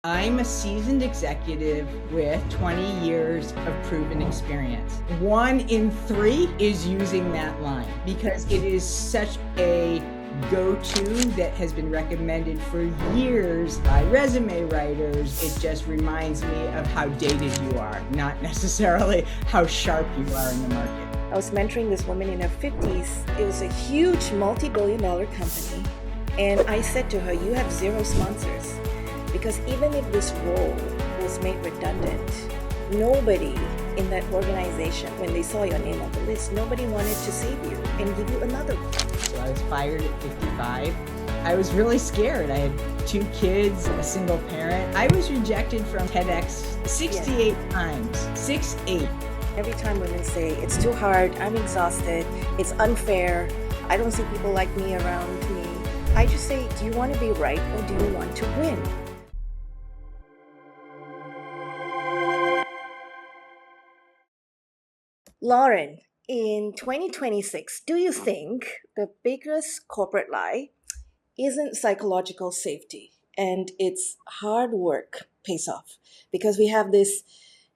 I'm a seasoned executive with 20 years of proven experience. 1 in 3 is using that line because it is such a go-to that has been recommended for years by resume writers. It just reminds me of how dated you are, not necessarily how sharp you are in the market. I was mentoring this woman in her 50s. It was a huge multi-billion-dollar company. And I said to her, you have 0 sponsors. Because even if this role was made redundant, nobody in that organization, when they saw your name on the list, nobody wanted to save you and give you another one. So I was fired at 55. I was really scared. I had 2 kids, a single parent. I was rejected from TEDx 68 times. 68. Every time women say, it's too hard, I'm exhausted, it's unfair, I don't see people like me around me, I just say, do you want to be right or do you want to win? Loren, in 2026, do you think the biggest corporate lie isn't psychological safety and it's hard work pays off? Because we have this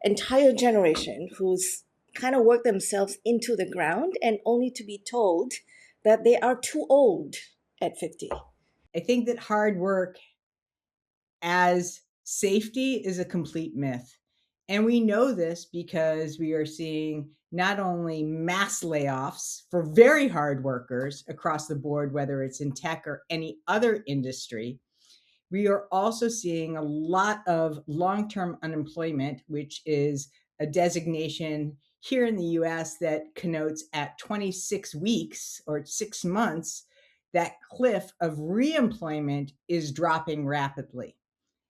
entire generation who's kind of worked themselves into the ground and only to be told that they are too old at 50. I think that hard work as safety is a complete myth. And we know this because we are seeing not only mass layoffs for very hard workers across the board, whether it's in tech or any other industry, we are also seeing a lot of long-term unemployment, which is a designation here in the US that connotes at 26 weeks or 6 months, that cliff of reemployment is dropping rapidly.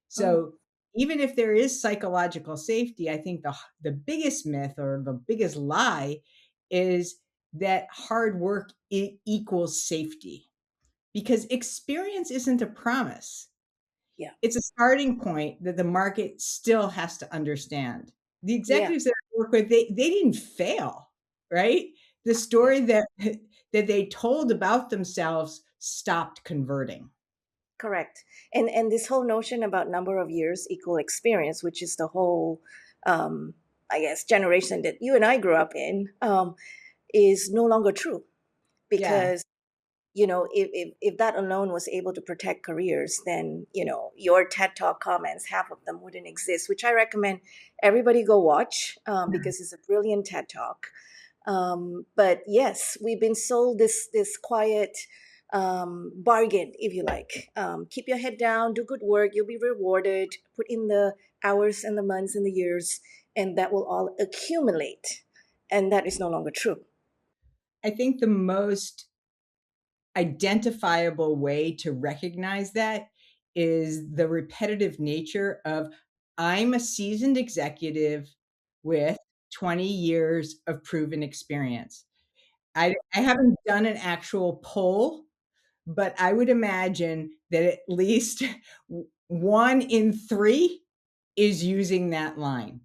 So even if there is psychological safety, I think the biggest myth or the biggest lie is that hard work equals safety, because experience isn't a promise. Yeah. It's a starting point that the market still has to understand. The Yeah. executives that I work with, they didn't fail, right? The story that they told about themselves stopped converting. Correct. And this whole notion about number of years equal experience, which is the whole, I guess, generation that you and I grew up in, is no longer true. Yeah. Because, if that alone was able to protect careers, then, your TED Talk comments, half of them wouldn't exist, which I recommend everybody go watch because it's a brilliant TED Talk. But yes, we've been sold this quiet bargain, if you like. Keep your head down, do good work, you'll be rewarded, put in the hours and the months and the years, and that will all accumulate. And that is no longer true. I think the most identifiable way to recognize that is the repetitive nature of, I'm a seasoned executive with 20 years of proven experience. I haven't done an actual poll, but I would imagine that at least 1 in 3 is using that line,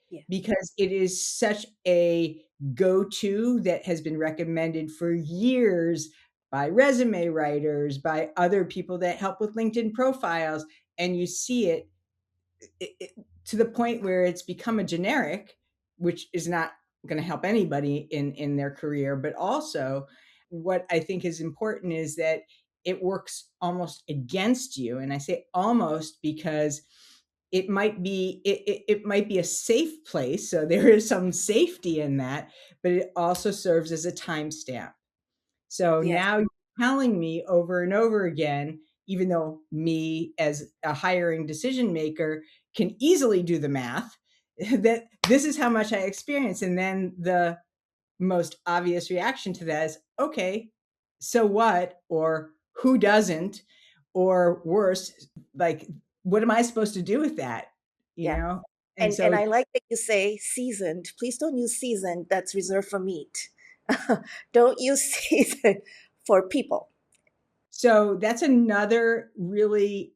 Yeah. because it is such a go-to that has been recommended for years by resume writers, by other people that help with LinkedIn profiles, and you see it to the point where it's become a generic, which is not going to help anybody in their career. But also, what I think is important is that it works almost against you. And I say almost because it might be a safe place, so there is some safety in that, but it also serves as a timestamp. So Yes. now you're telling me over and over again, even though me as a hiring decision maker can easily do the math, that this is how much I experience. And then the most obvious reaction to that is, okay, so what? Or who doesn't? Or worse, like, what am I supposed to do with that? You Yeah. know? And And so I like that you say seasoned. Please don't use seasoned. That's reserved for meat. Don't use seasoned for people. that's another really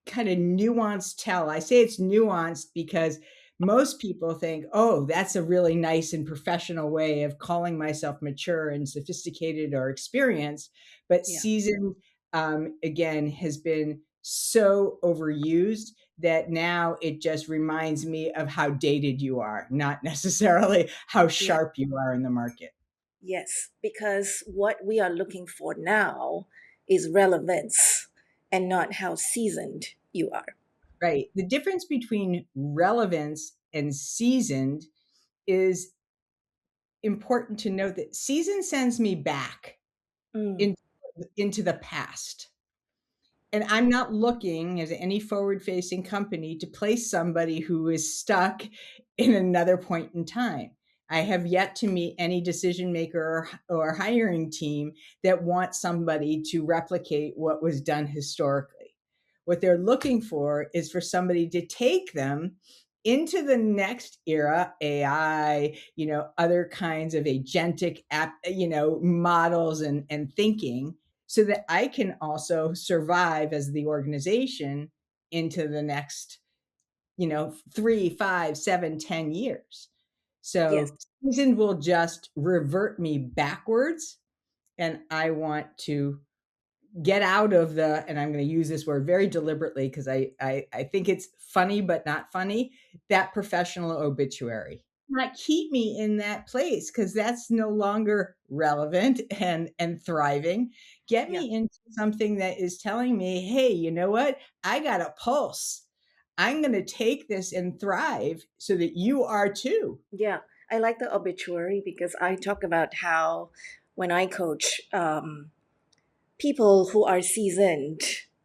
kind of nuanced tell. I say it's nuanced because most people think, oh, that's a really nice and professional way of calling myself mature and sophisticated or experienced. But Yeah. seasoned, again, has been so overused that now it just reminds me of how dated you are, not necessarily how Yeah. sharp you are in the market. Yes, because what we are looking for now is relevance and not how seasoned you are. Right. The difference between relevance and seasoned is important to note that season sends me back Mm, in, into the past. And I'm not looking as any forward facing company to place somebody who is stuck in another point in time. I have yet to meet any decision maker or hiring team that wants somebody to replicate what was done historically. What they're looking for is for somebody to take them into the next era, AI, other kinds of agentic app, models and thinking, so that I can also survive as the organization into the next, 3, 5, 7, 10 years. yes, So season will just revert me backwards. And I want to get out of the, and I'm going to use this word very deliberately because I think it's funny, but not funny, that professional obituary. Not keep me in that place because that's no longer relevant and thriving. Get yeah, me into something that is telling me, hey, you know what? I got a pulse. I'm going to take this and thrive so that you are too. yeah. I like the obituary because I talk about how when I coach people who are seasoned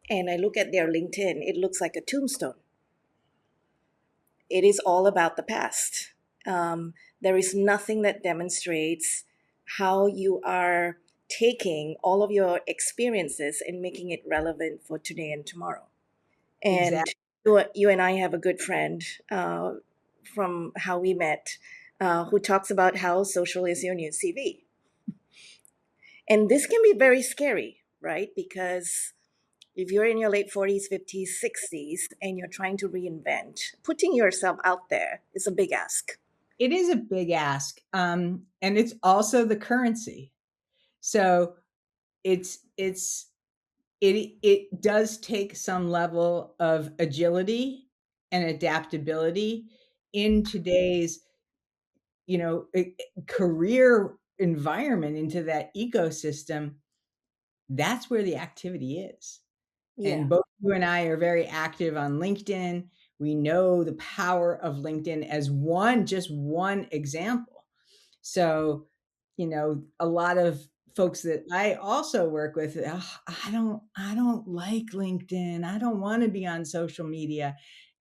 and I look at their LinkedIn, it looks like a tombstone. It is all about the past. There is nothing that demonstrates how you are taking all of your experiences and making it relevant for today and tomorrow. And Exactly. you and I have a good friend from how we met who talks about how social is your new CV. And this can be very scary, right? Because if you're in your late 40s, 50s, 60s, and you're trying to reinvent, putting yourself out there is a big ask. It is a big ask. And it's also the currency. So it's it does take some level of agility and adaptability in today's, career environment, into that ecosystem. That's where the activity is. Yeah, And both you and I are very active on LinkedIn. We know the power of LinkedIn as just one example. So, a lot of folks that I also work with, "Ugh, I don't like LinkedIn. I don't want to be on social media."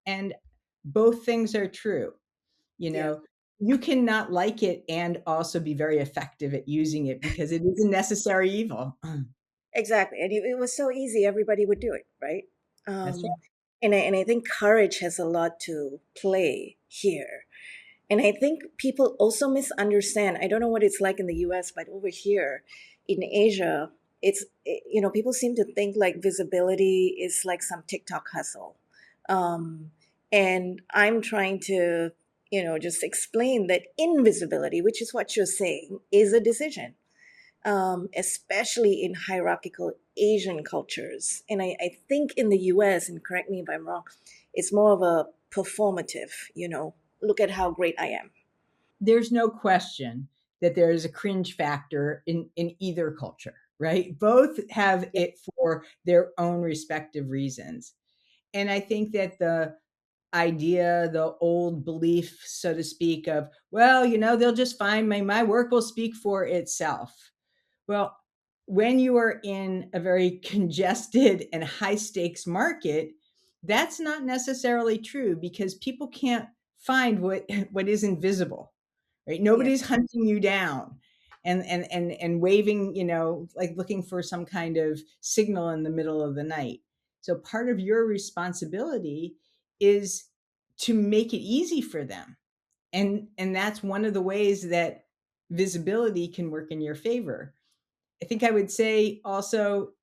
And both things are true. You yeah, know, you cannot like it and also be very effective at using it because it is a necessary evil. exactly. And it was so easy, everybody would do it, right? That's Um, right. and I think courage has a lot to play here. And I think people also misunderstand. I don't know what it's like in the US, but over here in Asia, people seem to think like visibility is like some TikTok hustle. Um, and I'm trying to, just explain that invisibility, which is what you're saying, is a decision, especially in hierarchical Asian cultures. And I think in the US, and correct me if I'm wrong, it's more of a performative, look at how great I am. There's no question that there is a cringe factor in either culture, right? Both have Yeah, it for their own respective reasons. And I think that the idea, the old belief, so to speak, of, well, they'll just find my work will speak for itself. Well, when you are in a very congested and high stakes market, that's not necessarily true because people can't find what is invisible, right? yeah, Nobody's hunting you down and waving, like looking for some kind of signal in the middle of the night. So part of your responsibility is to make it easy for them. And that's one of the ways that visibility can work in your favor. I think I would say also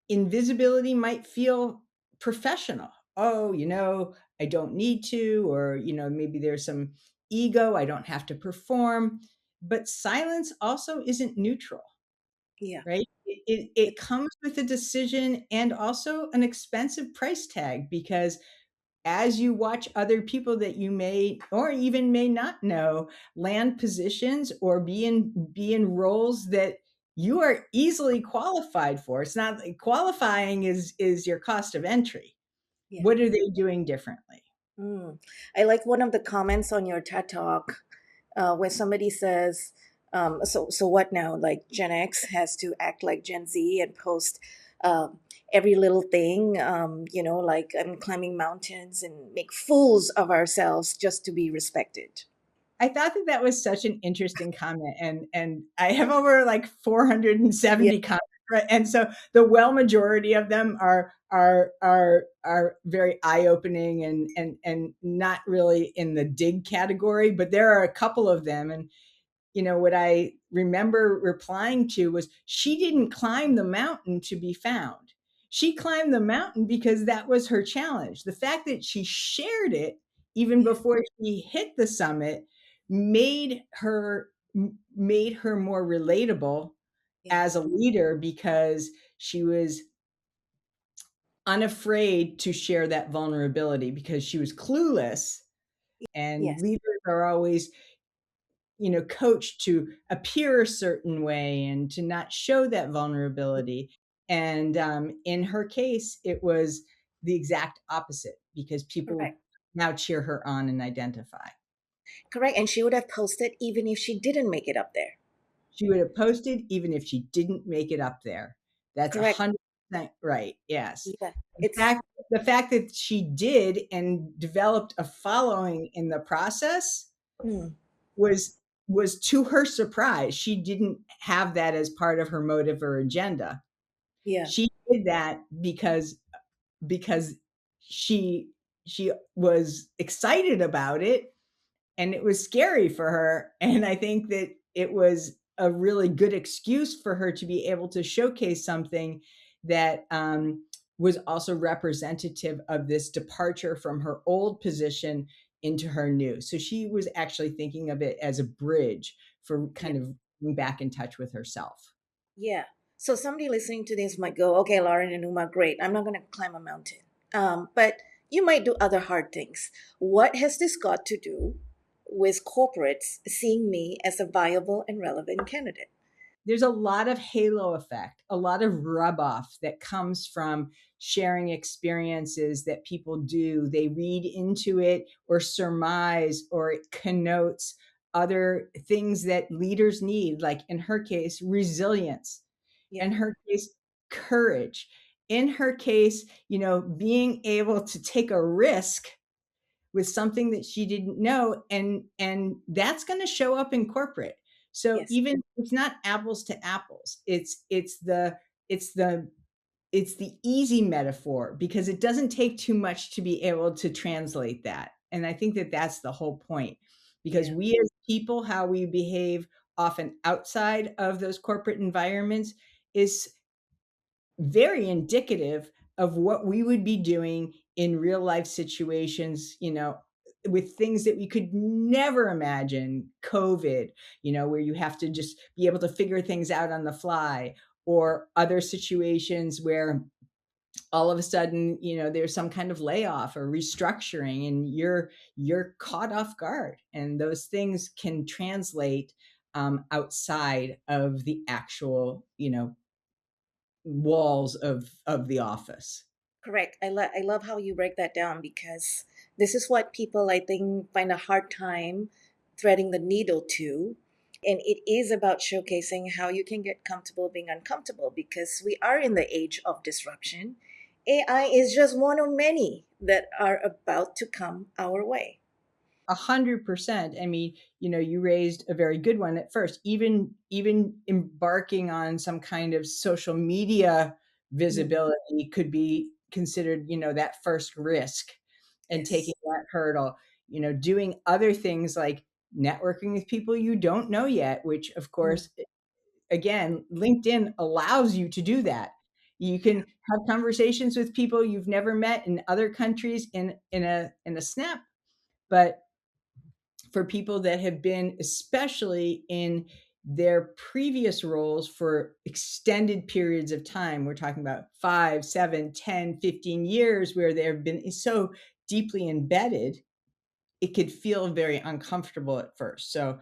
invisibility might feel professional. Oh, I don't need to, or, maybe there's some ego, I don't have to perform. But silence also isn't neutral, yeah, right? it comes with a decision and also an expensive price tag, because as you watch other people that you may or even may not know land positions or be in roles that you are easily qualified for. It's not like qualifying is your cost of entry. Yeah. What are they doing differently? Mm. I like one of the comments on your TED Talk where somebody says, so what now? Like Gen X has to act like Gen Z and post um, every little thing, like I'm climbing mountains and make fools of ourselves just to be respected. I thought that that was such an interesting comment, and I have over like 470 comments, right? And so the well majority of them are very eye opening and not really in the dig category, but there are a couple of them, and what I remember replying to was, she didn't climb the mountain to be found. She climbed the mountain because that was her challenge. The fact that she shared it even Yeah, before she hit the summit made her made her more relatable yeah, as a leader, because she was unafraid to share that vulnerability because she was clueless. And yes, leaders are always coached to appear a certain way and to not show that vulnerability. And in her case, it was the exact opposite, because people correct, now cheer her on and identify. correct. And she would have posted even if she didn't make it up there. She would have posted even if she didn't make it up there. That's Correct. 100% right. Yes. Yeah, The it's fact, the fact that she did and developed a following in the process mm, was was to her surprise. She didn't have that as part of her motive or agenda. yeah, She did that because she she was excited about it, and it was scary for her, and I think that it was a really good excuse for her to be able to showcase something that was also representative of this departure from her old position into her new. So she was actually thinking of it as a bridge for yeah. kind of being back in touch with herself. Yeah. So somebody listening to this might go, okay, Lauren and Uma, great. I'm not going to climb a mountain. But you might do other hard things. What has this got to do with corporates seeing me as a viable and relevant candidate? There's a lot of halo effect, a lot of rub off that comes from sharing experiences that people do. They read into it or surmise, or it connotes other things that leaders need, like in her case, resilience, Yeah. in her case, courage, in her case, being able to take a risk with something that she didn't know, and that's going to show up in corporate. So Yes. even it's not apples to apples, it's the it's the easy metaphor, because it doesn't take too much to be able to translate that. And I think that that's the whole point, because Yeah. we as people, how we behave often outside of those corporate environments is very indicative of what we would be doing in real life situations, with things that we could never imagine. COVID, where you have to just be able to figure things out on the fly, or other situations where all of a sudden, there's some kind of layoff or restructuring, and you're caught off guard, and those things can translate outside of the actual, walls of the office. Correct. I love how you break that down because this is what people, I think, find a hard time threading the needle to. And it is about showcasing how you can get comfortable being uncomfortable because we are in the age of disruption. AI is just one of many that are about to come our way. 100%. I mean, you raised a very good one at first. Even embarking on some kind of social media Mm, visibility could be considered, that first risk, and taking yes. that hurdle. Doing other things like networking with people you don't know yet, which of Mm, course, again, LinkedIn allows you to do that. You yeah. can have conversations with people you've never met in other countries in a snap. But for people that have been, especially in their previous roles for extended periods of time. We're talking about 5, 7, 10, 15 years where they've been so deeply embedded, it could feel very uncomfortable at first. So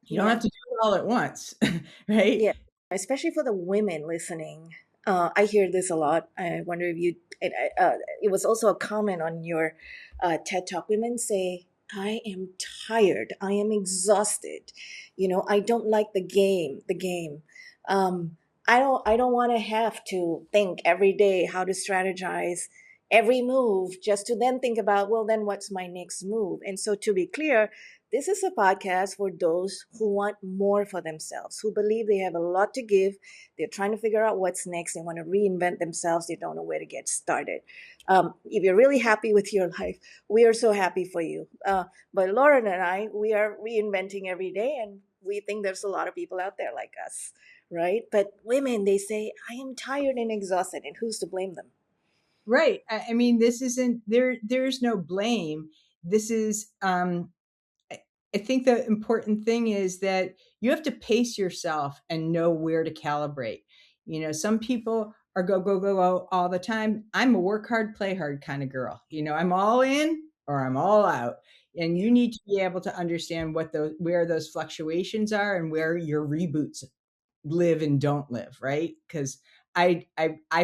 you don't have Yeah. to do it all at once, right? Yeah, especially for the women listening. I hear this a lot. I wonder if you. It was also a comment on your TED Talk. Women say, "I am tired. I am exhausted. You know, I don't like the game. The game. Um, I don't. I don't want to have to think every day how to strategize every move just to then think about, well, then what's my next move? And so, to be clear, this is a podcast for those who want more for themselves, who believe they have a lot to give. They're trying to figure out what's next. They want to reinvent themselves. They don't know where to get started. If you're really happy with your life, we are so happy for you. But Lauren and I, we are reinventing every day, and we think there's a lot of people out there like us, right? But women, they say, I am tired and exhausted, and who's to blame them? Right. I mean, this isn't there. There's no blame. This is. I I think the important thing is that you have to pace yourself and know where to calibrate. You know, some people are go go go go all the time. I'm a work hard, play hard kind of girl. You know, I'm all in or I'm all out. And you need to be able to understand what those where those fluctuations are and where your reboots live and don't live, right? Because I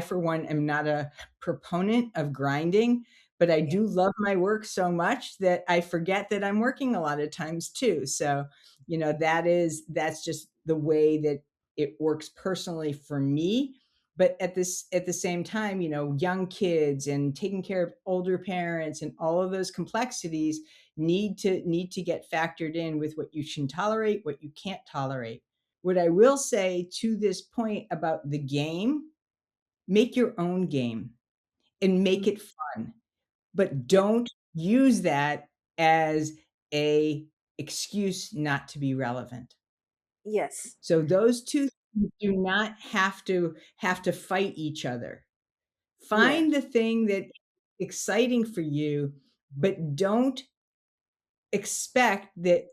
for one am not a proponent of grinding, but I Yeah. do love my work so much that I forget that I'm working a lot of times too. So, you know, that's just the way that it works personally for me. But at the same time, you know, young kids and taking care of older parents and all of those complexities need to get factored in with what you can tolerate, what you can't tolerate. What I will say to this point about the game, make your own game and make Mm. it fun, but Yeah. don't use that as a excuse not to be relevant. Yes. So those two things do not have to fight each other. Yeah. Find the thing that exciting for you, but don't expect that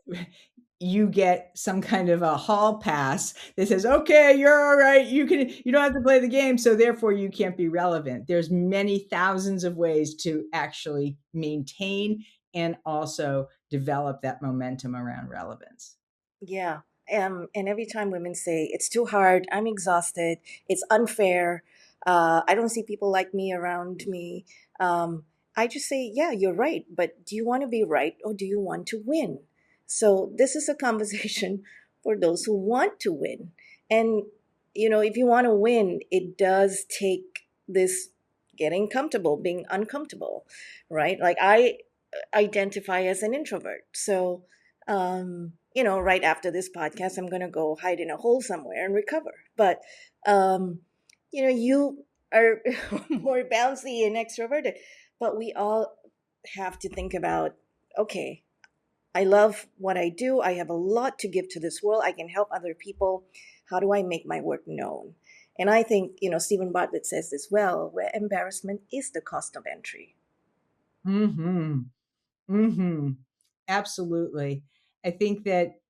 you get some kind of a hall pass that says, "Okay, you're all right. You don't have to play the game, so therefore you can't be relevant." There's many thousands of ways to actually maintain and also develop that momentum around relevance. Yeah. And every time women say, it's too hard, I'm exhausted, it's unfair, I don't see people like me around me, I just say, yeah, you're right. But do you want to be right or do you want to win? So this is a conversation for those who want to win. And, you know, if you want to win, it does take this getting comfortable, being uncomfortable, right? Like I identify as an introvert. So, you know, right after this podcast, I'm going to go hide in a hole somewhere and recover. But, um, you know, you are more bouncy and extroverted, but we all have to think about, okay, I love what I do. I have a lot to give to this world. I can help other people. How do I make my work known? And I think, you know, Stephen Bartlett says this well, where embarrassment is the cost of entry. Mhm. Mhm. Absolutely. I think that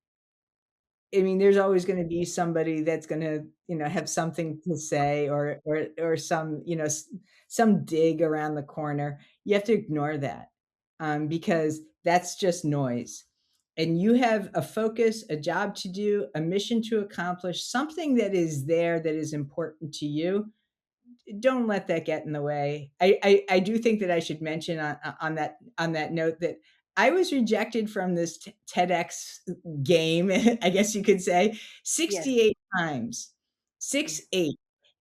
I mean, there's always gonna be somebody that's gonna, you know, have something to say or some, you know, some dig around the corner. You have to ignore that, because that's just noise. And you have a focus, a job to do, a mission to accomplish, something that is there that is important to you. Don't let that get in the way. I do think that I should mention on that note that I was rejected from this TEDx game, I guess you could say, Yes. 68 times. Yeah. 6, 8.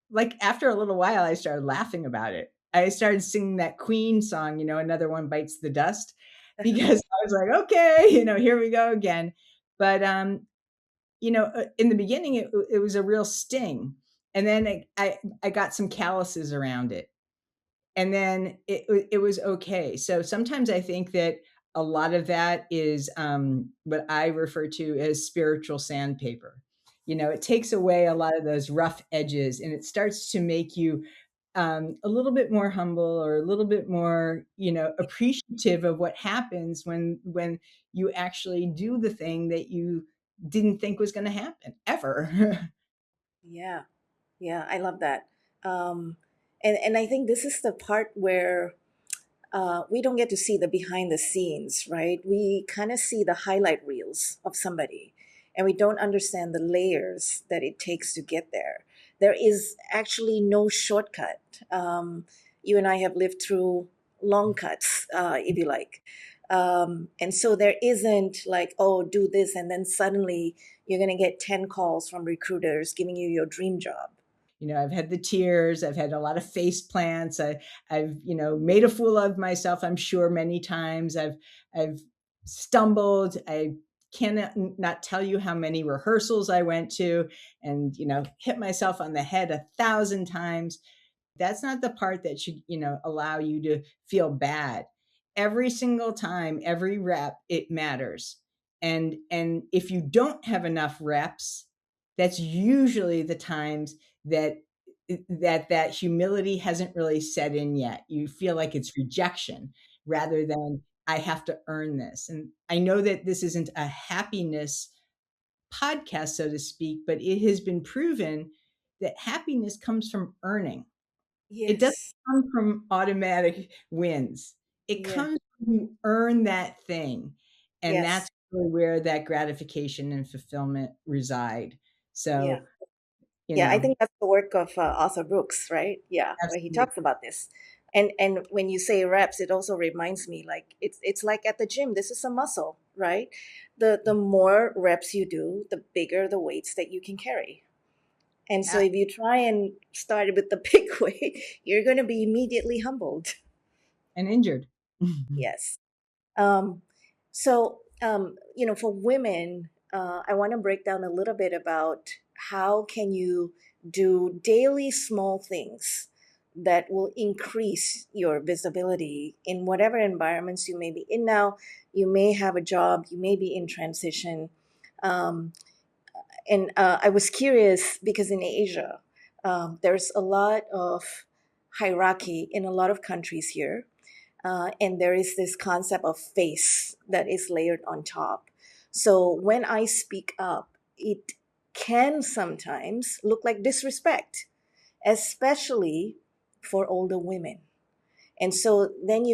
Like, after a little while, I started laughing about it. I started singing that Queen song, you know, "Another One Bites the Dust," because I was like, "Okay, you know, here we go again." But, you know, in the beginning, it was a real sting, and then I got some calluses around it, and then it was okay. So sometimes I think that a lot of that is what I refer to as spiritual sandpaper. You know, it takes away a lot of those rough edges, and it starts to make you a little bit more humble or a little bit more, you know, appreciative of what happens when you actually do the thing didn't think was going to happen ever. Yeah. Yeah, I love that. Um, and I think this is the part where we don't get to see the behind the scenes, right? We kind of see the highlight reels of somebody, and we don't understand the layers that it takes to get there. There is actually no shortcut. You and I have lived through long cuts, if you like. And so there isn't like, oh, do this, and then suddenly you're going to get 10 calls from recruiters giving you your dream job. I've had the tears, I've had a lot of face plants, I've made a fool of myself, I'm sure, many times. I've stumbled. I cannot not tell you how many rehearsals I went to, and hit myself on the head 1,000 times. That's not the part that should, allow you to feel bad. Every single time, every rep, it matters. And if you don't have enough reps, that's usually the times that that humility hasn't really set in yet. You feel like it's rejection rather than I have to earn this. And I know that this isn't a happiness podcast, so to speak, but it has been proven that happiness comes from earning. It doesn't Yes. come from automatic wins. It Yeah. comes when you earn that thing, and that's Yes. really where that gratification and fulfillment reside. Yeah. So, you Yeah, I know, think that's the work of Arthur Brooks, right? Yeah, where he absolutely. talks about this. And when you say reps, it also reminds me like it's like at the gym. This is a muscle, right? The more reps you do, the bigger the weights that you can carry. And so Yeah, if you try and start with the big weight, you're going to be immediately humbled. and injured. Yes. Um, for women, I want to break down a little bit about how can you do daily small things that will increase your visibility in whatever environments you may be in now. You may have a job, you may be in transition. Um, and I was curious because in Asia, there's a lot of hierarchy in a lot of countries here, and there is this concept of face that is layered on top. So when I speak up, it can sometimes look like disrespect, especially for older women. And so then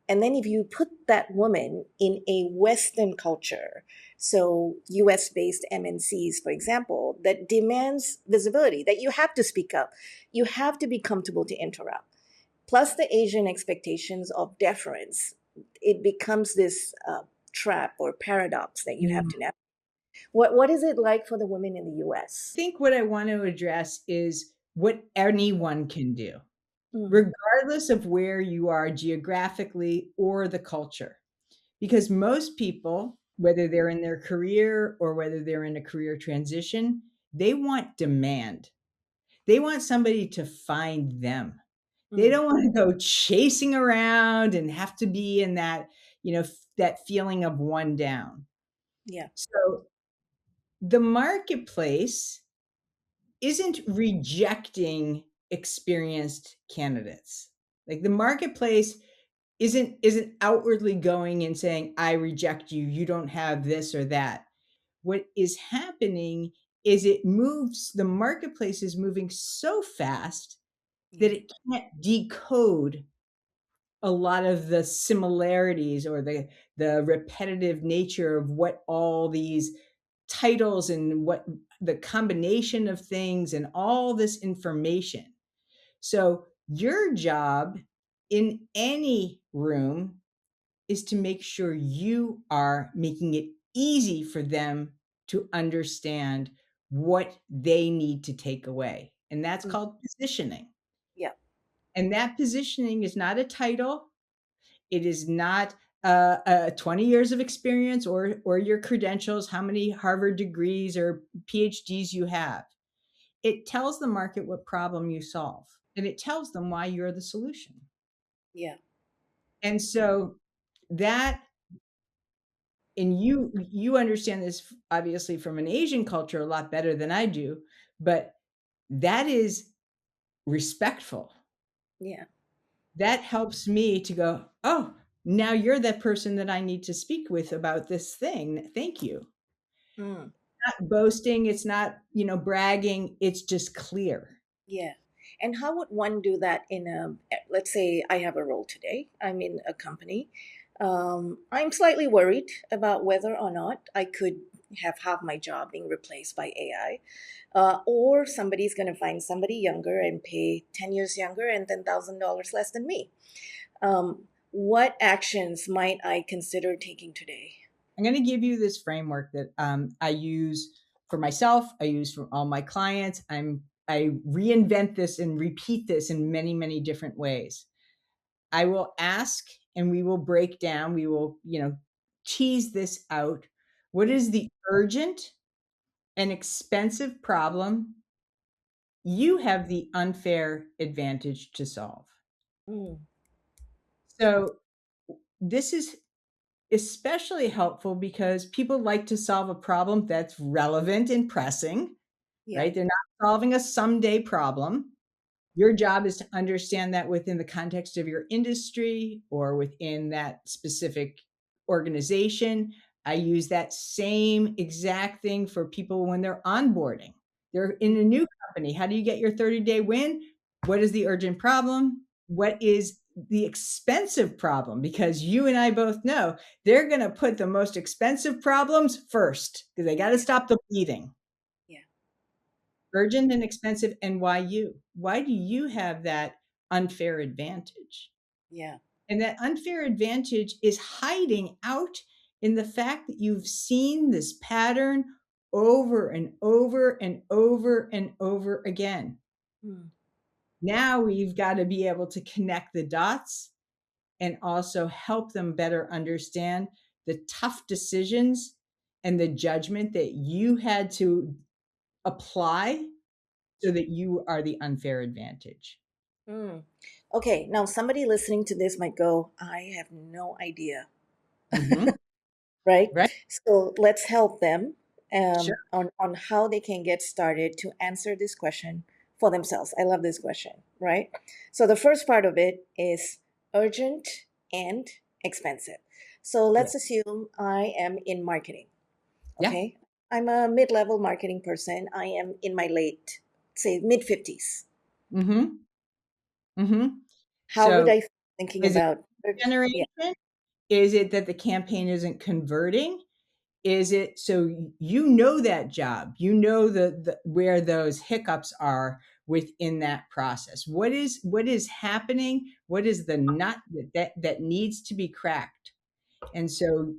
if you put that woman in a Western culture, so US based MNCs, for example, that demands visibility, that you have to speak up, you have to be comfortable to interrupt, plus the Asian expectations of deference, it becomes this trap or paradox that you have Mm. to navigate. What is it like for the women in the I US? think what I want to address is what anyone can do, Mm, regardless of where you are geographically or the culture. Because most people, whether they're in their career or whether they're in a career transition, they want demand. They want somebody to find them. They mm, don't want to go chasing around and have to be in that, that feeling of one down. yeah. So the marketplace isn't rejecting experienced candidates. Like the marketplace isn't outwardly going and saying, I reject you, you don't have this or that. What is happening is the marketplace is moving so fast Yeah. that it can't decode a lot of the similarities or the repetitive nature of what all these titles and what the combination of things and all this information. So your job in any room is to make sure you are making it easy for them to understand what they need to take away. And that's Mm, called positioning. yeah. And that positioning is not a title. It is not 20 years of experience or your credentials, how many Harvard degrees or PhDs you have. It tells the market what problem you solve, and it tells them why you're the solution. Yeah. And so that, and you understand this obviously from an Asian culture a lot better than I do, but that is respectful. Yeah. That helps me to go, oh, now you're that person that I need to speak with about this thing. Thank you. Mm. not boasting, it's not, bragging, it's just clear. Yeah. And how would one do that in a, let's say I have a role today, I'm in a company. I'm slightly worried about whether or not I could have half my job being replaced by AI, or somebody's going to find somebody younger and pay 10 years younger and $10,000 less than me. What actions might I consider taking today? I'm going to give you this framework that I use for myself. I use for all my clients. I reinvent this and repeat this in many, many different ways. I will ask, and we will break down. We will, tease this out. What Mm, is the urgent and expensive problem you have the unfair advantage to solve? mm, So this is especially helpful because people like to solve a problem that's relevant and pressing, yeah. right? They're not solving a someday problem. Your job is to understand that within the context of your industry or within that specific organization. I use that same exact thing for people when they're onboarding. They're in a new company. How do you get your 30-day win? What is the urgent problem? What is the expensive problem? Because you and I both know they're going to put the most expensive problems first because they got to Yeah. stop the bleeding. Yeah. Urgent and expensive, and why you? Why do you have that unfair advantage? Yeah. And that unfair advantage is hiding out in the fact that you've seen this pattern over and over and over and over again. Mm, Now we've got to be able to connect the dots and also help them better understand the tough decisions and the judgment that you had to apply so that you are the unfair advantage. mm. Okay, now somebody listening to this might go, I have no idea, Mhm. right? Right? So let's help them Sure. on how they can get started to answer this question for themselves. I love this question, right? So the first part of it is urgent and expensive. So Yeah. let's assume I am in marketing, Yeah. okay? I'm a mid level marketing person. I am in my late, say, mid 50s. Mhm. Mhm. How would So, I thinking is it about, generation? yeah, Is it that the campaign isn't converting? Is it so you know that job, you know the where those hiccups are within that process? What is happening? What is the nut that needs to be cracked? And so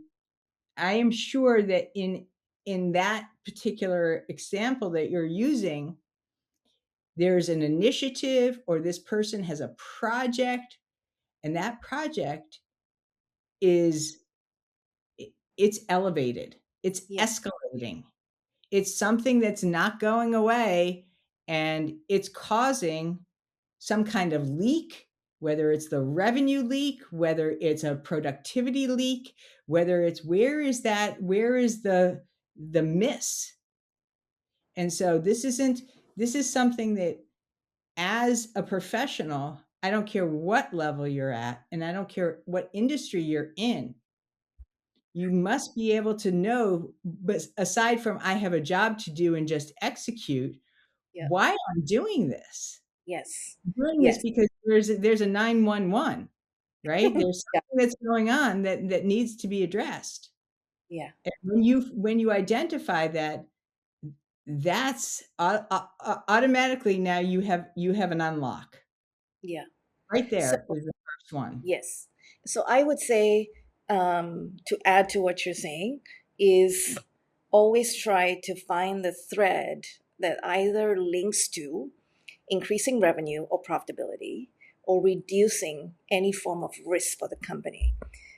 I am sure that in that particular example that you're using, there's an initiative or this person has a project, and that project is it's elevated, it's yeah, escalating, it's something that's not going away, and it's causing some kind of leak, whether it's the revenue leak, whether it's a productivity leak, whether it's where is the miss. And so this is something that as a professional, I don't care what level you're at, and I don't care what industry you're in, you must be able to know, but aside from I have a job to do and just execute, yeah, why I'm doing this. yes, I'm doing this yes, because there's a 911, right? There's yeah, something that's going on that needs to be addressed. yeah, And when you identify that, that's automatically now you have an unlock. yeah. Right So there is the first one. yes. So I would say, to add to what you're saying, is always try to find the thread that either links to increasing revenue or profitability or reducing any form of risk for the company.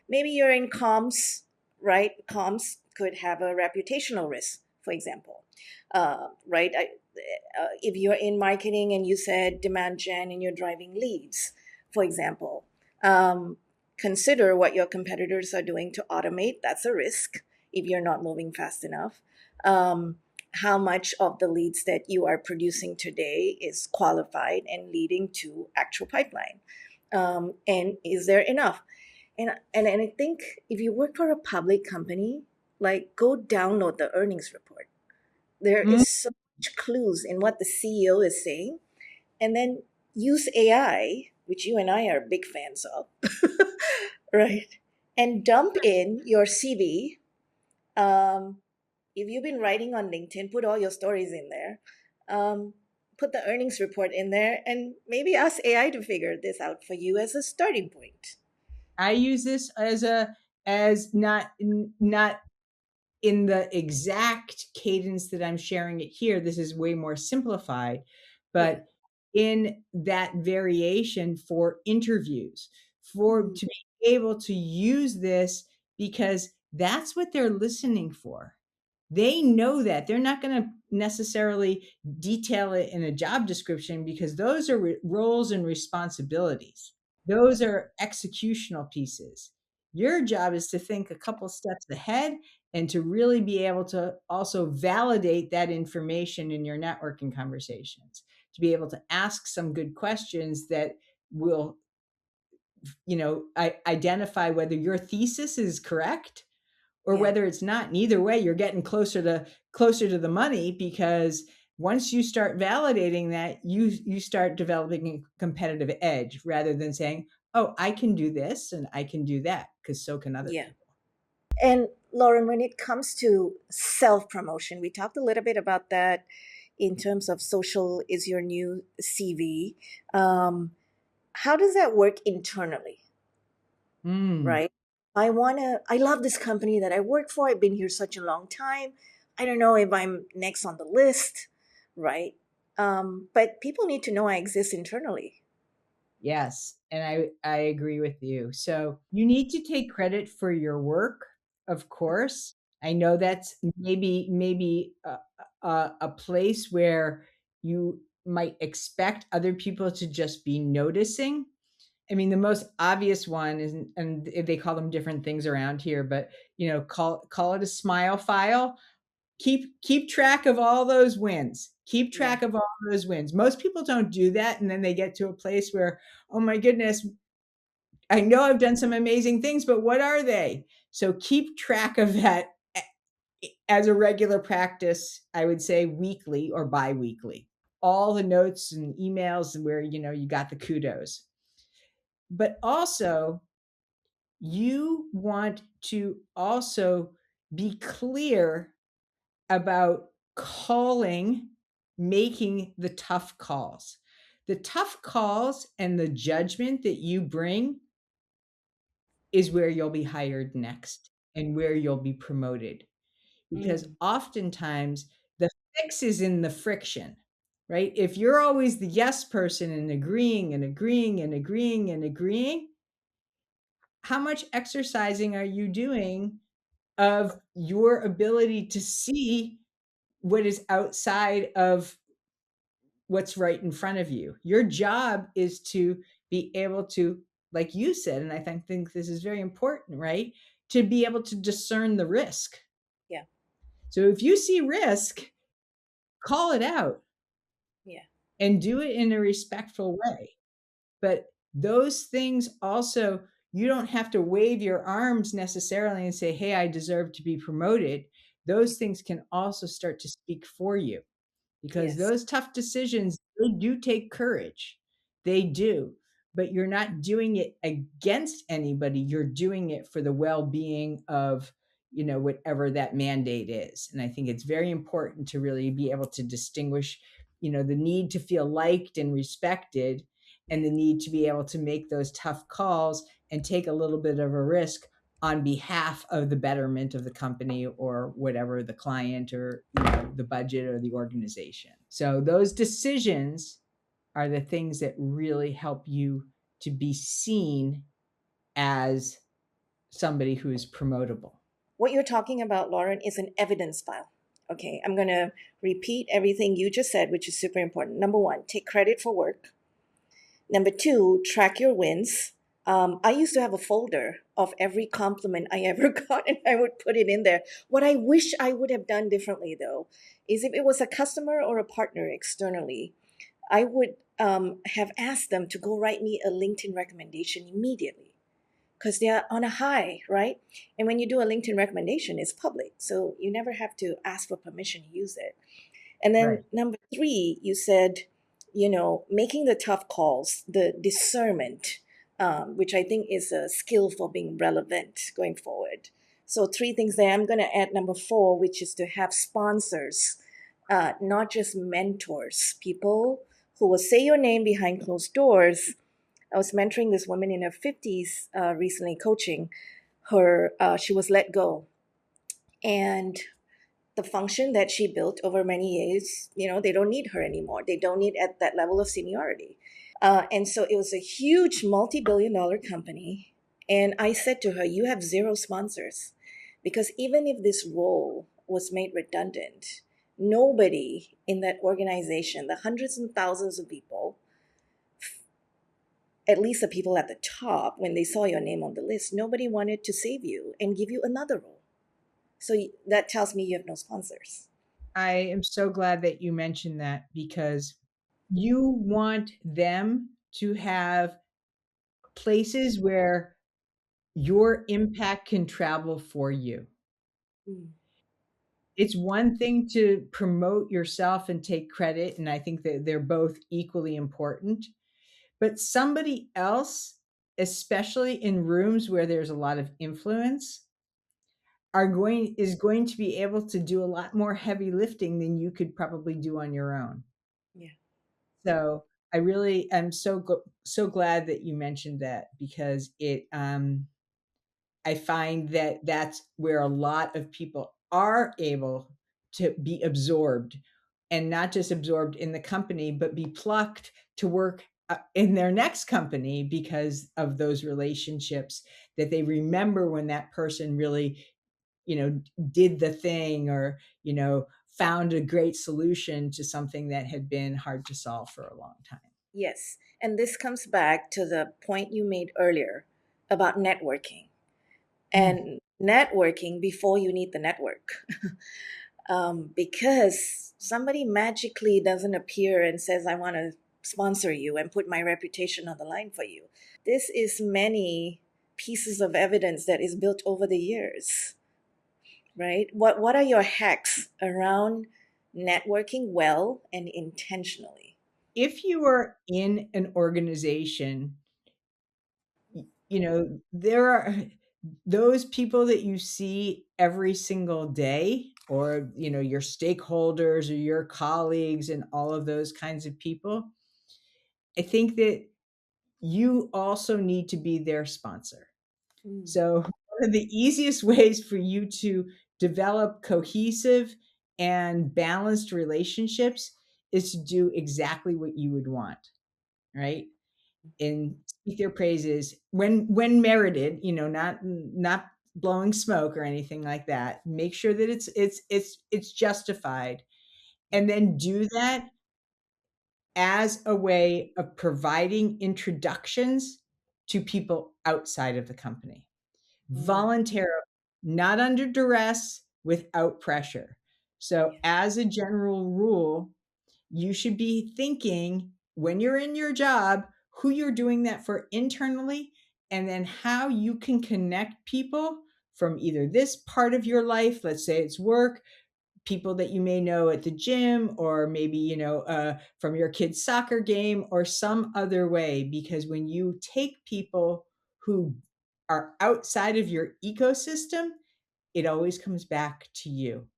Maybe you're in comms, right? Comms could have a reputational risk, for example, right? If you're in marketing and you said demand gen and you're driving leads, for example, um, consider what your competitors are doing to automate. That's a risk if you're not moving fast enough. How much of the leads that you are producing today is qualified and leading to actual pipeline? And is there enough? And I think if you work for a public company, like go download the earnings report. There Mm. is so much clues in what the CEO is saying, and then use AI, which you and I are big fans of, right? And dump in your CV. Um, if you've been writing on LinkedIn, put all your stories in there. Um, put the earnings report in there, and maybe ask AI to figure this out for you as a starting point. I use this as not in the exact cadence that I'm sharing it here. This is way more simplified, Yeah. but in that variation for interviews, for Mm, to be able to use this because that's what they're listening for. They know that they're not going to necessarily detail it in a job description because those are roles and responsibilities. Those are executional pieces. Your job is to think a couple steps ahead and to really be able to also validate that information in your networking conversations, to be able to ask some good questions that will, identify whether your thesis is correct or yeah. whether it's not. And either way, you're getting closer to the money because once you start validating that, you start developing a competitive edge rather than saying, "Oh, I can do this and I can do that," because so can other Yeah. people. And Lauren, when it comes to self promotion, we talked a little bit about that in terms of social is your new CV. Um, how does that work internally, Mm, right? I love this company that I work for. I've been here such a long time. I don't know if I'm next on the list, right? But people need to know I exist internally. yes, and I agree with you. So you need to take credit for your work, of course. I know that's maybe a place where you might expect other people to just be noticing. I mean, the most obvious one is, and they call them different things around here, but call it a smile file. Keep track of all those wins. Keep Yeah. track of all those wins. Most people don't do that, and then they get to a place where, oh my goodness, I know I've done some amazing things, but what are they? So keep track of that as a regular practice. I would say weekly or biweekly. All the notes and emails where you got the kudos. But also, you want to also be clear about making the tough calls. The tough calls and the judgment that you bring is where you'll be hired next and where you'll be promoted. Because Mm, oftentimes the fix is in the friction, right? If you're always the yes person and agreeing and agreeing and agreeing and agreeing, how much exercising are you doing of your ability to see what is outside of what's right in front of you? Your job is to be able to, like you said, and I think this is very important, right? To be able to discern the risk. yeah. So if you see risk, call it out Yeah. and do it in a respectful way. But those things also, you don't have to wave your arms necessarily and say, "Hey, I deserve to be promoted." Those things can also start to speak for you. Because Yes. those tough decisions, they do take courage. They do. But you're not doing it against anybody. You're doing it for the well-being of, whatever that mandate is. And I think it's very important to really be able to distinguish, the need to feel liked and respected and the need to be able to make those tough calls and take a little bit of a risk on behalf of the betterment of the company or whatever the client or the budget or the organization. So those decisions are the things that really help you to be seen as somebody who is promotable. What you're talking about, Lauren, is an evidence file. Okay, I'm going to repeat everything you just said, which is super important. Number one, take credit for work. Number two, track your wins. I used to have a folder of every compliment I ever got, and I would put it in there. What I wish I would have done differently, though, is if it was a customer or a partner externally, I would have asked them to go write me a LinkedIn recommendation immediately. because they are on a high, right? And when you do a LinkedIn recommendation, it's public. So you never have to ask for permission to use it. And then Right. number three, you said, making the tough calls, the discernment, which I think is a skill for being relevant going forward. So three things there. I'm going to add number four, which is to have sponsors, not just mentors, people who will say your name behind closed doors. I was mentoring this woman in her 50s recently, coaching her. She was let go. And the function that she built over many years, they don't need her anymore. They don't need at that level of seniority. And so it was a huge multi-billion-dollar company. And I said to her, you have zero sponsors. Because even if this role was made redundant, nobody in that organization, the hundreds and thousands of people, at least the people at the top, when they saw your name on the list, nobody wanted to save you and give you another role. So that tells me you have no sponsors. I am so glad that you mentioned that because you want them to have places where your impact can travel for you. Mm, It's one thing to promote yourself and take credit, and I think that they're both equally important. But somebody else, especially in rooms where there's a lot of influence, is going to be able to do a lot more heavy lifting than you could probably do on your own. yeah. So I really am so glad that you mentioned that because I find that that's where a lot of people are able to be absorbed, and not just absorbed in the company, but be plucked to work in their next company because of those relationships that they remember when that person really, you know, did the thing or, found a great solution to something that had been hard to solve for a long time. Yes. And this comes back to the point you made earlier about networking Mm. and networking before you need the network. Because somebody magically doesn't appear and says, I want to sponsor you and put my reputation on the line for you. This is many pieces of evidence that is built over the years, right? What are your hacks around networking well and intentionally? If you are in an organization, there are those people that you see every single day, or, your stakeholders or your colleagues and all of those kinds of people. I think that you also need to be their sponsor. Mm, So, one of the easiest ways for you to develop cohesive and balanced relationships is to do exactly what you would want, right? And speak their praises when merited, not blowing smoke or anything like that. Make sure that it's justified, and then do that as a way of providing introductions to people outside of the company mm, voluntarily, not under duress, without pressure. So, yeah, as a general rule, you should be thinking when you're in your job who you're doing that for internally, and then how you can connect people from either this part of your life, let's say it's work, people that you may know at the gym, or maybe, from your kid's soccer game or some other way. Because when you take people who are outside of your ecosystem, it always comes back to you.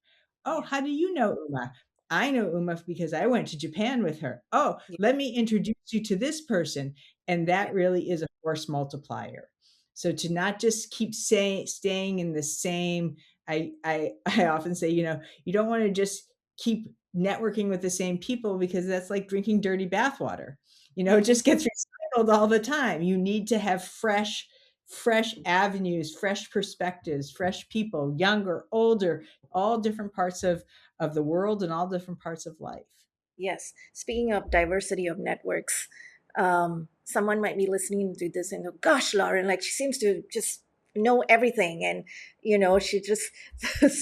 Oh, yeah, how do you know Uma? I know Uma because I went to Japan with her. Oh, yeah, let me introduce you to this person. And yeah, that really is a force multiplier. So to not just keep staying in the same, I often say, you don't want to just keep networking with the same people because that's like drinking dirty bathwater. It mhm, just gets recycled all the time. You need to have fresh avenues, fresh perspectives, fresh people, younger, older, all different parts of the world and all different parts of life. yes. Speaking of diversity of networks, someone might be listening to this and go, "Gosh, Lauren, like she seems to just know everything, and she just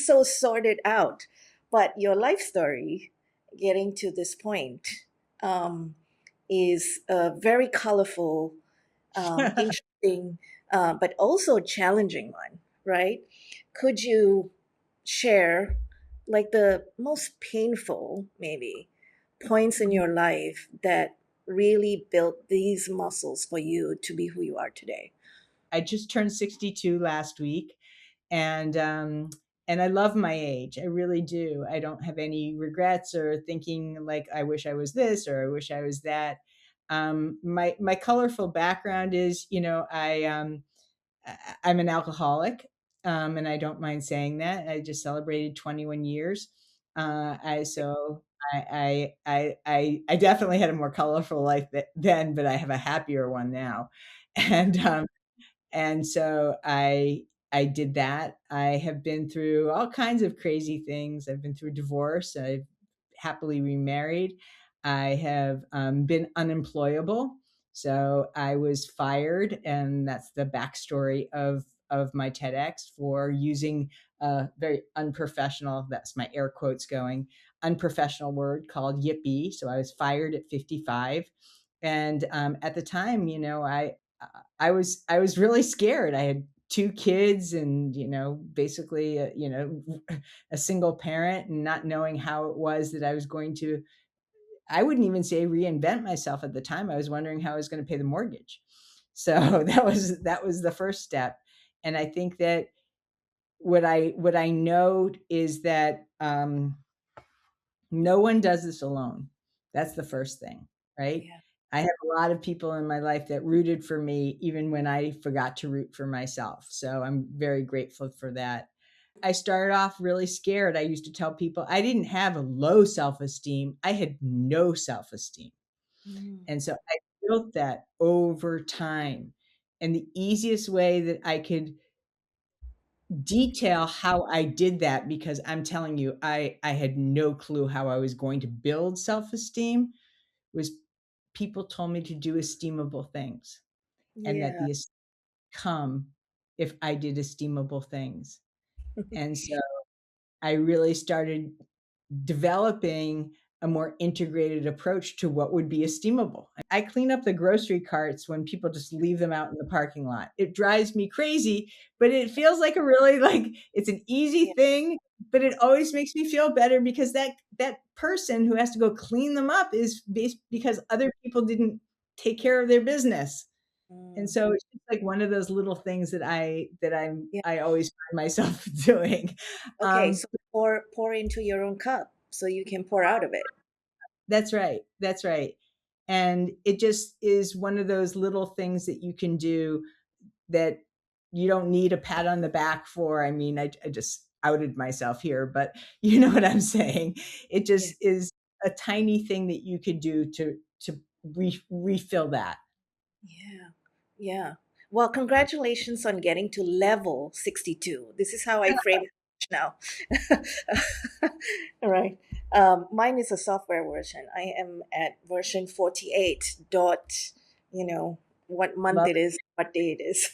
so sorted out." But your life story, getting to this point, um, is very colorful, interesting. but also a challenging one, right? Could you share like the most painful, maybe, points in your life that really built these muscles for you to be who you are today? I just turned 62 last week, and I love my age. I really do. I don't have any regrets or thinking like I wish I was this or I wish I was that. My colorful background is, I'm an alcoholic, and I don't mind saying that. I just celebrated 21 years. I so I definitely had a more colorful life then, but I have a happier one now, and so I did that. I have been through all kinds of crazy things. I've been through divorce. I've happily remarried. I have been unemployable. So I was fired, and that's the backstory of my TEDx for using a very unprofessional, that's my air quotes going, unprofessional word called yippee. So I was fired at 55. And at the time, I was really scared. I had 2 kids and, basically, a single parent, and not knowing how it was that I was going to, I wouldn't even say reinvent myself at the time. I was wondering how I was going to pay the mortgage. So that was the first step. And I think that what I know is that no one does this alone. That's the first thing, right? Yeah. I have a lot of people in my life that rooted for me even when I forgot to root for myself. So I'm very grateful for that. I started off really scared. I used to tell people I didn't have a low self esteem, I had no self esteem. Mm. And so I built that over time. And the easiest way that I could detail how I did that, because I'm telling you, I had no clue how I was going to build self-esteem, was people told me to do esteemable things, and that Yeah. the come if I did esteemable things. And so I really started developing a more integrated approach to what would be esteemable. I clean up the grocery carts when people just leave them out in the parking lot. It drives me crazy, but it feels like a really, like, it's an easy Yeah. thing, but it always makes me feel better because that person who has to go clean them up is because other people didn't take care of their business. And Mm. so it's just like one of those little things Yeah. I always find myself doing. Okay, so pour into your own cup so you can pour out of it. That's right. That's right. And it just is one of those little things that you can do that you don't need a pat on the back for. I mean, I just outed myself here, but you know what I'm saying. It Yeah. just is a tiny thing that you could do to refill that. Yeah. Yeah. Well, congratulations on getting to level 62. This is how I frame it now. All right. Mine is a software version. I am at version 48 dot, you know, what month Love. it is, what day it is.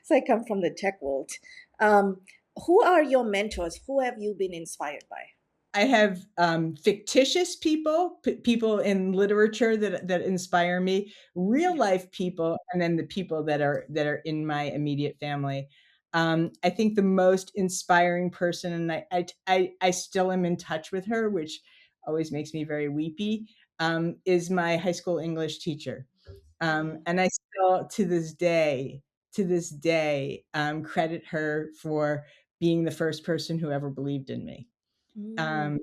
So I come from the tech world. Um, who are your mentors? Who have you been inspired by? I have fictitious people, people in literature that inspire me, real Yeah. life people, and then the people that are in my immediate family. I think the most inspiring person, and I still am in touch with her, which always makes me very weepy, is my high school English teacher. Mm, And I still, to this day, credit her for being the first person who ever believed in me. mm, Um,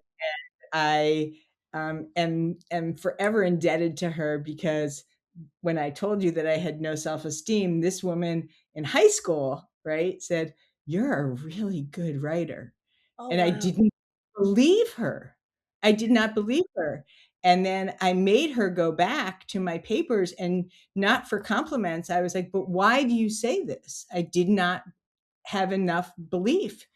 I am forever indebted to her, because when I told you that I had no self esteem, this woman in high school, right, said, "You're a really good writer." oh, And I wow. didn't believe her. I did not believe her. And then I made her go back to my papers, and not for compliments. I was like, "But why do you say this?" I did not have enough belief.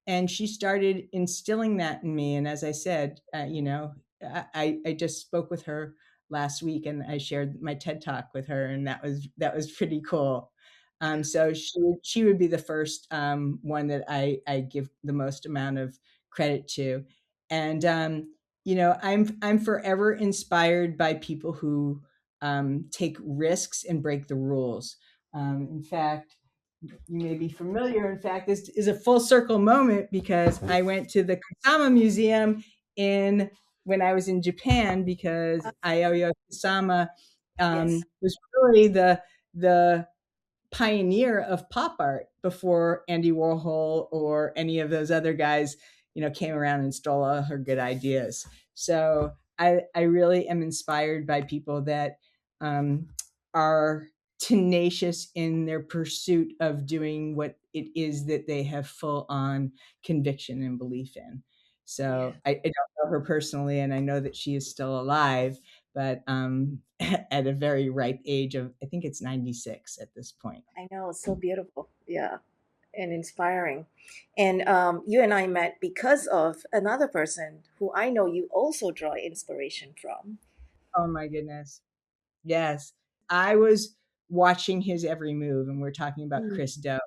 And she started instilling that in me. And as I said, I just spoke with her last week, and I shared my TED talk with her, and that was pretty cool. So she would be the first one that I give the most amount of credit to. And I'm forever inspired by people who take risks and break the rules. In fact, you may be familiar. In fact, this is a full circle moment because I went to the Kusama Museum in when I was in Japan because Aoya Kusama Yes. was really the pioneer of pop art before Andy Warhol or any of those other guys, came around and stole all her good ideas. So I really am inspired by people that um, are tenacious in their pursuit of doing what it is that they have full on conviction and belief in. Yeah. So I don't know her personally, and I know that she is still alive, but at a very ripe age of, I think it's 96 at this point. I know. It's so beautiful. Yeah. And inspiring. And you and I met because of another person who I know you also draw inspiration from. Oh my goodness. Yes. I was watching his every move, and we're talking about Mm, Chris Do.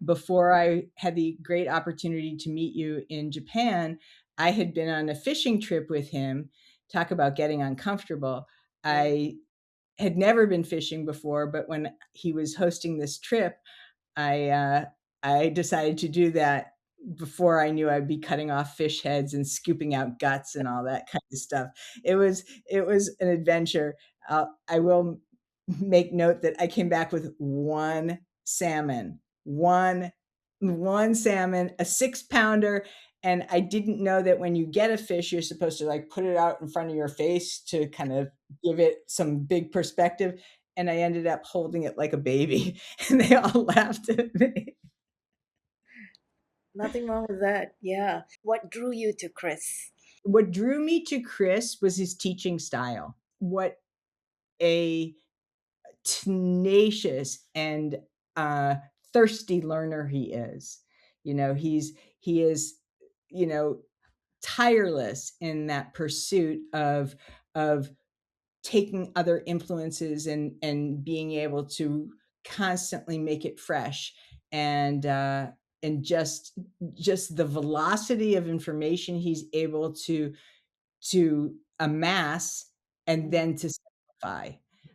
Before I had the great opportunity to meet you in Japan, I had been on a fishing trip with him. Talk about getting uncomfortable. yeah. I had never been fishing before, but when he was hosting this trip, I uh, I decided to do that before I knew I'd be cutting off fish heads and scooping out guts and all that kind of stuff. It was an adventure. I will make note that I came back with one salmon, one salmon, a 6 pounder. And I didn't know that when you get a fish, you're supposed to like put it out in front of your face to kind of give it some big perspective. And I ended up holding it like a baby, and they all laughed at me. Nothing wrong with that. Yeah. What drew you to Chris? What drew me to Chris was his teaching style. What a tenacious and thirsty learner he is. He is, you know, tireless in that pursuit of taking other influences and being able to constantly make it fresh and just the velocity of information he's able to amass and Mm. then to simplify.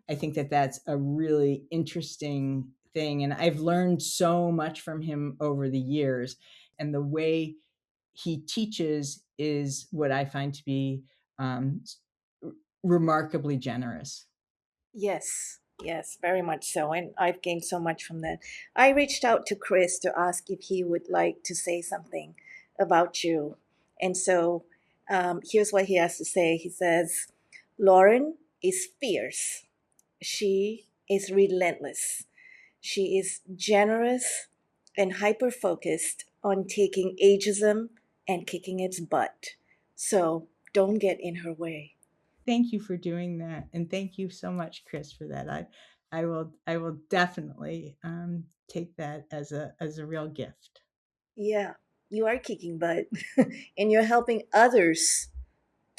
I think that that's a really interesting thing, and I've learned so much from him over the years, and the way he teaches is what I find to be um, remarkably generous. Yes, yes, very much so. And I've gained so much from that. I reached out to Chris to ask if he would like to say something about you. And so here's what he has to say. He says, Lauren is fierce. She is relentless. She is generous and hyper focused on taking ageism and kicking its butt. So don't get in her way. Thank you for doing that, and thank you so much, Chris, for that. I will definitely take that as a real gift. Yeah, you are kicking butt and you're helping others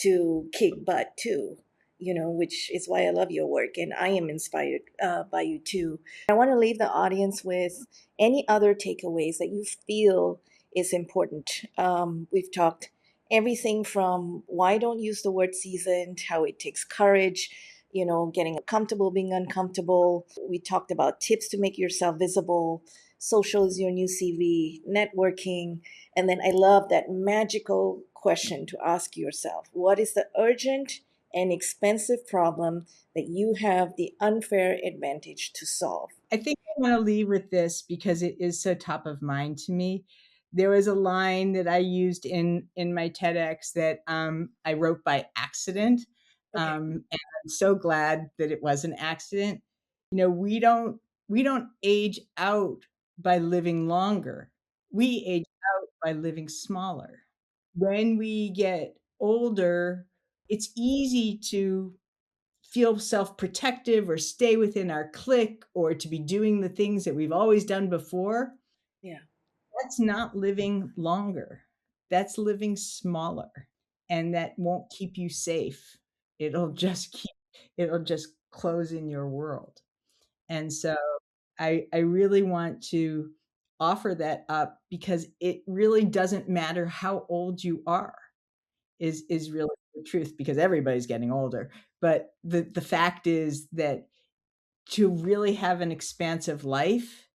to kick butt too, which is why I love your work and I am inspired by you too. I want to leave the audience with any other takeaways that you feel is important. We've talked everything from why don't use the word seasoned, how it takes courage, getting comfortable being uncomfortable. We talked about tips to make yourself visible. Social is your new CV, networking, and then I love that magical question to ask yourself: what is the urgent and expensive problem that you have the unfair advantage to solve? I think I want to leave with this because it is so top of mind to me. There was a line that I used in my TEDx that I wrote by accident, Okay. and I'm so glad that it was an accident. We don't age out by living longer. We age out by living smaller. When we get older, it's easy to feel self-protective or stay within our clique or to be doing the things that we've always done before. Yeah. That's not living longer. That's living smaller. And that won't keep you safe. It'll just keep it'll just close in your world. And so I really want to offer that up because it really doesn't matter how old you are is really the truth because everybody's getting older. But the fact is that to really have an expansive life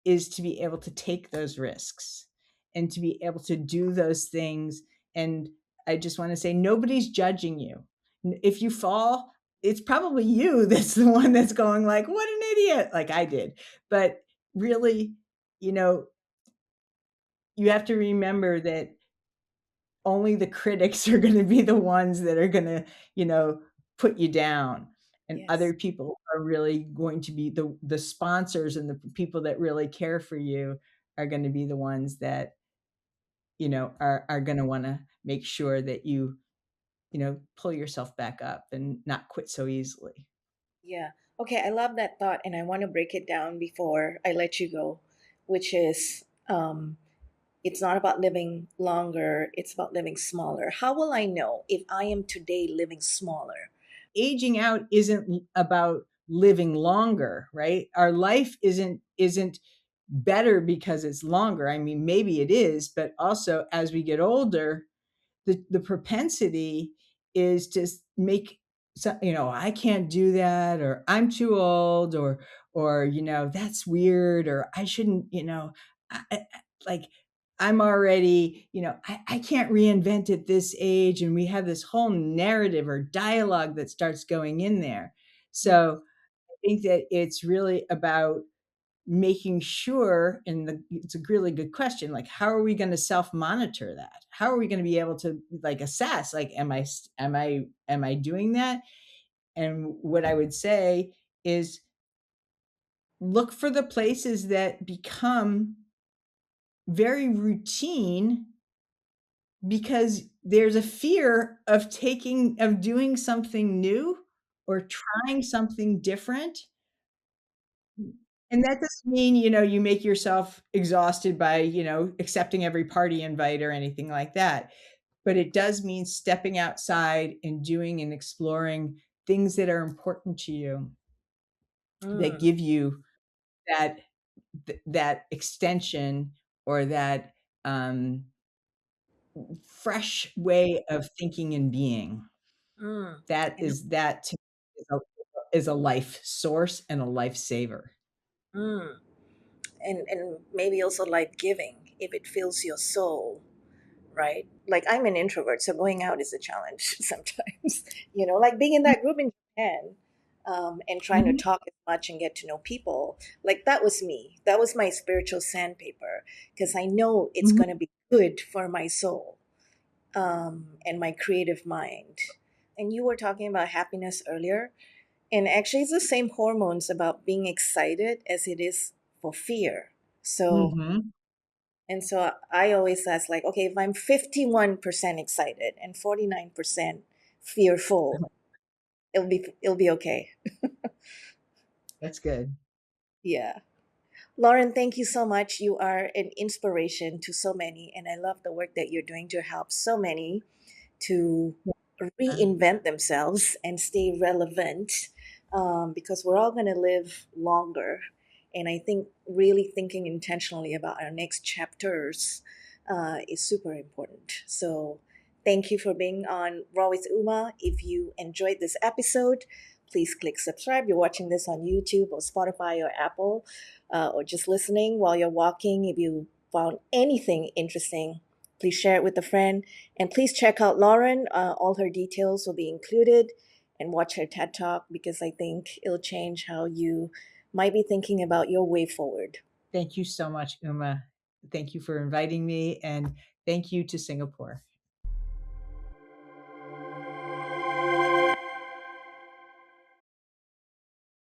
is to be able to take those risks and to be able to do those things. And I just want to say, nobody's judging you. If you fall, it's probably you that's the one that's going like, what an idiot, like I did. But really, you know, you have to remember that only the critics are going to be the ones that are going to, put you down. And Yes. other people are really going to be the sponsors, and the people that really care for you are going to be the ones that, are going to want to make sure that you pull yourself back up and not quit so easily. Yeah. Okay, I love that thought, and I want to break it down before I let you go, which is it's not about living longer, it's about living smaller. How will I know if I am today living smaller? Aging out isn't about living longer, right? Our life isn't better because it's longer. I mean, maybe it is, but also as we get older, the propensity is to make I can't do that, or I'm too old, or that's weird, or I shouldn't, like I'm already, I can't reinvent at this age. And we have this whole narrative or dialogue that starts going in there. Mm, So I think that it's really about making sure, and it's a really good question, like how are we going to self monitor that? How are we going to be able to like assess, like am I doing that? And what I would say is look for the places that become very routine, because there's a fear of doing something new or trying something different. And that doesn't mean, you make yourself exhausted by, accepting every party invite or anything like that. But it does mean stepping outside and doing and exploring things that are important to you, that mm, give you that that extension, or that um, fresh way of thinking and being. mm. That to me is a life source and a life saver. Mm. And maybe also life giving if it fills your soul, right? Like I'm an introvert, so going out is a challenge sometimes. Like being in that group in Japan, and trying to Mhm, talk as much and get to know people. Like that was me. That was my spiritual sandpaper because I know it's mhm, going to be good for my soul, and my creative mind. And you were talking about happiness earlier, and actually, it's the same hormones about being excited as it is for fear. So mhm. and so I always ask, like, okay, if I'm 51% excited and 49% fearful, it'll be okay. That's good. Yeah. Lauren, thank you so much. You are an inspiration to so many, and I love the work that you're doing to help so many to Yeah. reinvent themselves and stay relevant, because we're all going to live longer. And I think really thinking intentionally about our next chapters is super important. So thank you for being on Raw with Uma. If you enjoyed this episode, please click subscribe. You're watching this on YouTube or Spotify or Apple, or just listening while you're walking. If you found anything interesting, please share it with a friend. And please check out Lauren. All her details will be included. And watch her TED Talk because I think it'll change how you might be thinking about your way forward. Thank you so much, Uma. Thank you for inviting me, and thank you to Singapore.